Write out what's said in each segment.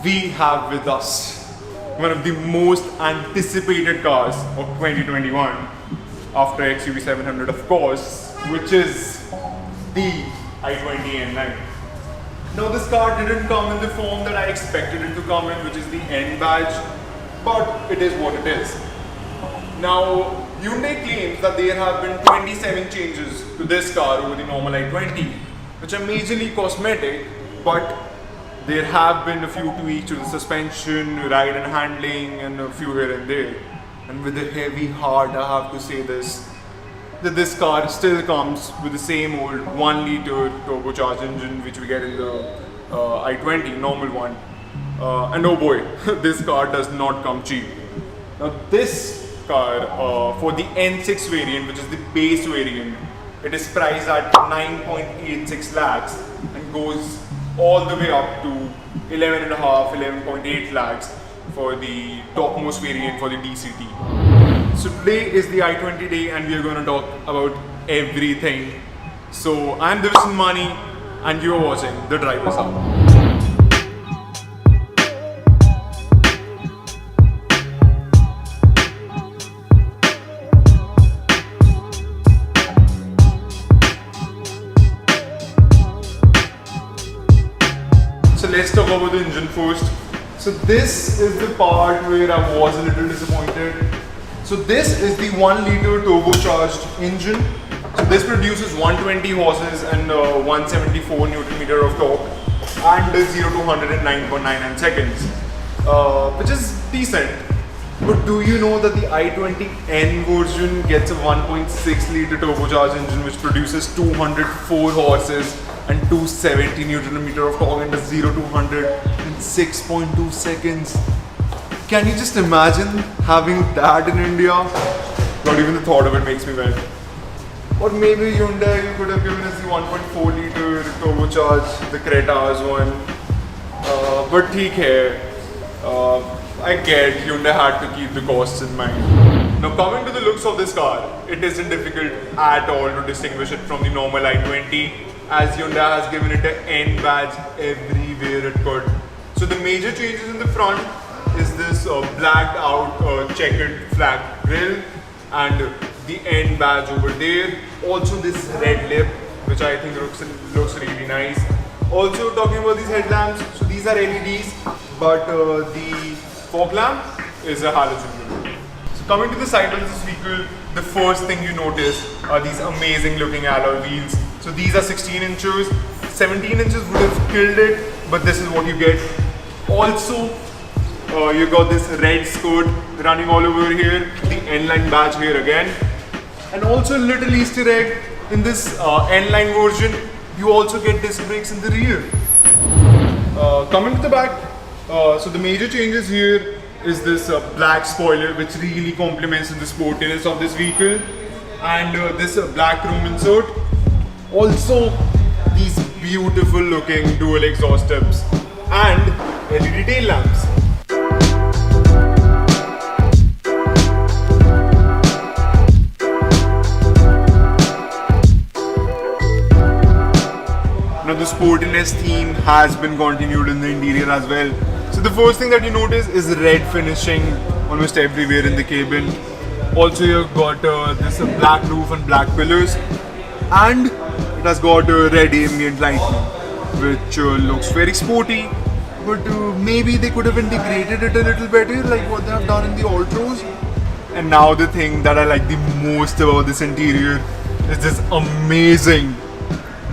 we have with us one of the most anticipated cars of 2021 after XUV 700 of course, which is the i20 N9. Now this car didn't come in the form that I expected it to come in, which is the N badge, but it is what it is. Now Hyundai claims that there have been 27 changes to this car over the normal i20, which are majorly cosmetic, but there have been a few tweaks to the suspension, ride and handling, and a few here and there. And with a heavy heart, I have to say this, that this car still comes with the same old 1 liter turbocharged engine which we get in the i20, normal one. And oh boy, this car does not come cheap. Now this car, for the N6 variant, which is the base variant, it is priced at 9.86 lakhs and goes all the way up to 11.5 lakhs for the topmost variant for the DCT. So today is the i20 day and we are going to talk about everything. So I'm Division Mani and you are watching The Driver's Hub. So let's talk about the engine first. So this is the part where I was a little disappointed. So this is the 1 liter turbocharged engine. So this produces 120 horses and 174 Newton meter of torque and 0 to 100 in 9.99 seconds, which is decent. But do you know that the i20N version gets a 1.6 liter turbocharged engine which produces 204 horses and 270 Newton meter of torque and a 0 to 100 in 6.2 seconds. Can you just imagine having that in India? Not even the thought of it makes me wet. Or maybe Hyundai could have given us the 1.4 liter turbocharged, the Creta's one. But theek hai. I get Hyundai had to keep the costs in mind. Now coming to the looks of this car, it isn't difficult at all to distinguish it from the normal i20, as Hyundai has given it an N badge everywhere it could. So the major changes in the front is this blacked out checkered flag grille and the N badge over there. Also this red lip, which I think looks really nice. Also talking about these headlamps, so these are LEDs, but the fog lamp is a halogen bulb. So coming to the side of this vehicle, the first thing you notice are these amazing looking alloy wheels. So these are 16 inches, 17 inches would have killed it, but this is what you get. Also, you got this red skirt running all over here, the N-line badge here again. And also a little Easter egg, in this N-line version, you also get disc brakes in the rear. Coming to the back, so the major changes here is this black spoiler which really complements the sportiness of this vehicle, and this black chrome insert. Also these beautiful looking dual exhaust tips and LED tail lamps. Now the sportiness theme has been continued in the interior as well. So the first thing that you notice is red finishing almost everywhere in the cabin. Also you've got this black roof and black pillars, and it has got red ambient lighting, which looks very sporty, but maybe they could have integrated it a little better like what they have done in the Altros. And now the thing that I like the most about this interior is this amazing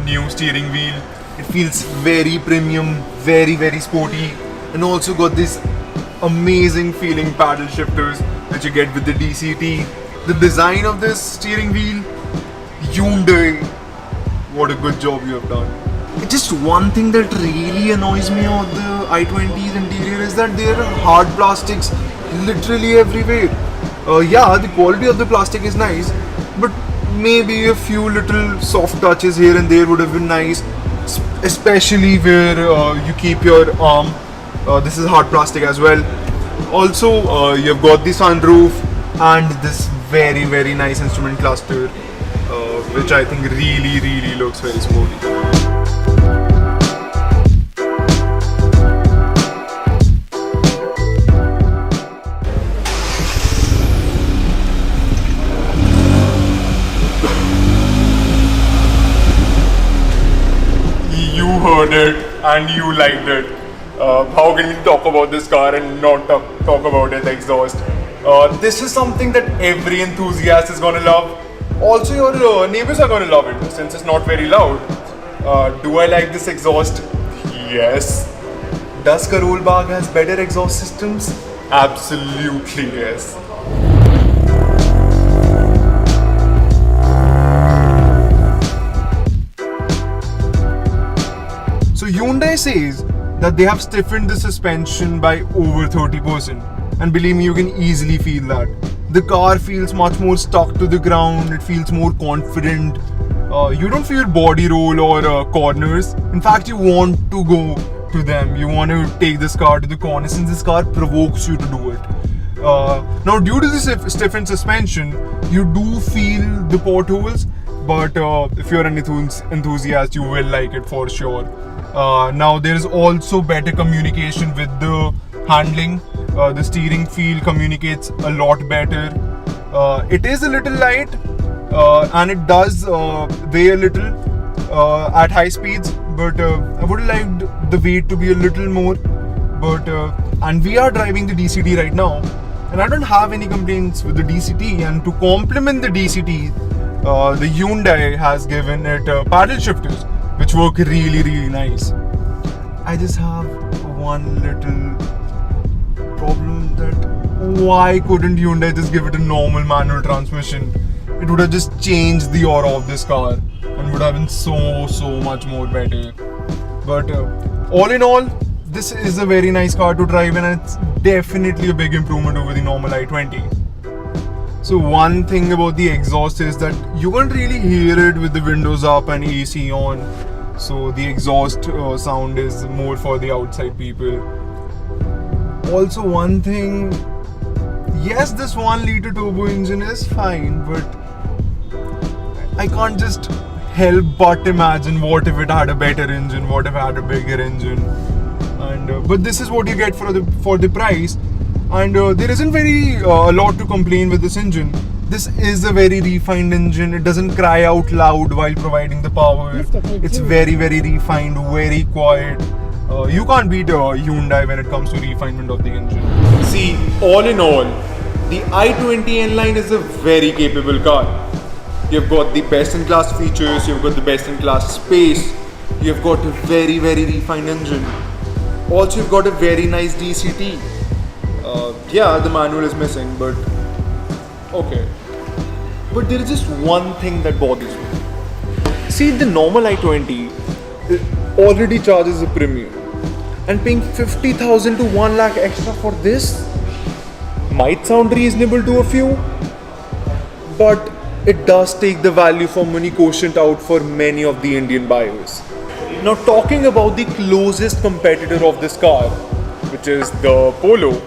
new steering wheel. It feels very premium, very sporty, and also got this amazing feeling paddle shifters that you get with the DCT. The design of this steering wheel, Hyundai, what a good job you have done. Just one thing that really annoys me about the i20's interior is that there are hard plastics literally everywhere. Yeah, the quality of the plastic is nice, but maybe a few little soft touches here and there would have been nice, especially where you keep your arm. This is hard plastic as well. Also, you've got the sunroof and this very nice instrument cluster, which I think really looks very sporty. rode it and you liked it. How can we talk about this car and not talk about its exhaust? This is something that every enthusiast is gonna love. Also, your neighbors are gonna love it since it's not very loud. Do I like this exhaust? Yes. Does Karol Bagh has better exhaust systems? Absolutely yes. So Hyundai says that they have stiffened the suspension by over 30%, and believe me, you can easily feel that. The car feels much more stuck to the ground, it feels more confident. You don't feel body roll or corners. In fact, you want to go to them. You want to take this car to the corner since this car provokes you to do it. Now, due to this stiffened suspension, you do feel the potholes, but if you're an enthusiast, you will like it for sure. Now, there is also better communication with the handling. The steering feel communicates a lot better. It is a little light and it does weigh a little at high speeds, but I would have liked the weight to be a little more. But and we are driving the DCT right now, and I don't have any complaints with the DCT. And to complement the DCT, the Hyundai has given it paddle shifters, which work really nice. I just have one little problem, that why couldn't Hyundai just give it a normal manual transmission? It would have just changed the aura of this car and would have been so much more better. But all in all, this is a very nice car to drive, and it's definitely a big improvement over the normal i20. So one thing about the exhaust is that you can't really hear it with the windows up and AC on. So the exhaust sound is more for the outside people. Also, one thing, yes, this 1 liter turbo engine is fine, but I can't just help but imagine what if it had a better engine, what if it had a bigger engine. And but this is what you get for the price, and there isn't very a lot to complain with this engine. This is a very refined engine. It doesn't cry out loud while providing the power. It's very refined, very quiet. You can't beat Hyundai when it comes to refinement of the engine. See, all in all, the i20 N-Line is a very capable car. You've got the best-in-class features, you've got the best-in-class space, you've got a very refined engine. Also, you've got a very nice DCT. Yeah, the manual is missing, but okay. But there is just one thing that bothers me. See, the normal i20 already charges a premium, and paying 50,000 to 1 lakh extra for this might sound reasonable to a few, but it does take the value for money quotient out for many of the Indian buyers. Now, talking about the closest competitor of this car, which is the Polo,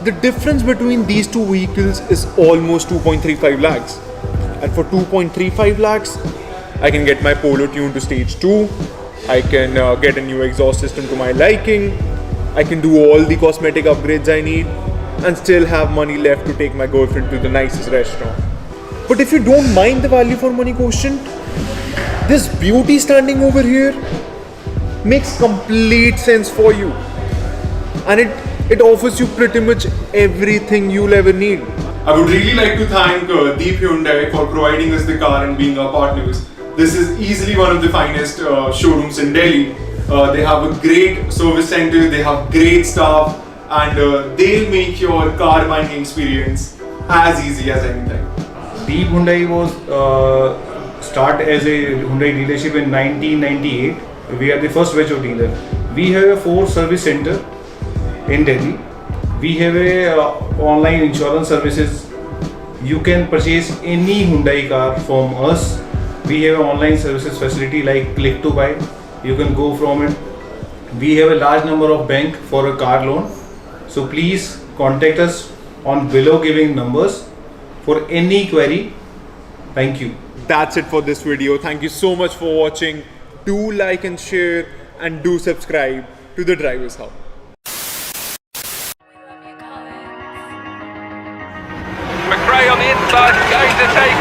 the difference between these two vehicles is almost 2.35 lakhs. And for 2.35 lakhs, I can get my Polo tuned to stage 2, I can get a new exhaust system to my liking, I can do all the cosmetic upgrades I need, and still have money left to take my girlfriend to the nicest restaurant. But if you don't mind the value for money quotient, this beauty standing over here makes complete sense for you, and it offers you pretty much everything you'll ever need. I would really like to thank Deep Hyundai for providing us the car and being our partners. This is easily one of the finest showrooms in Delhi. They have a great service center, they have great staff, and they'll make your car buying experience as easy as anything. Deep Hyundai was start as a Hyundai dealership in 1998. We are the first batch of dealer. We have a 4 service center in Delhi. We have a online insurance services. You can purchase any Hyundai car from us. We have an online services facility like click to buy. You can go from it. We have a large number of bank for a car loan. So please contact us on below giving numbers for any query. Thank you. That's it for this video. Thank you so much for watching. Do like and share, and do subscribe to the Driver's Hub. McRae on the inside, going to take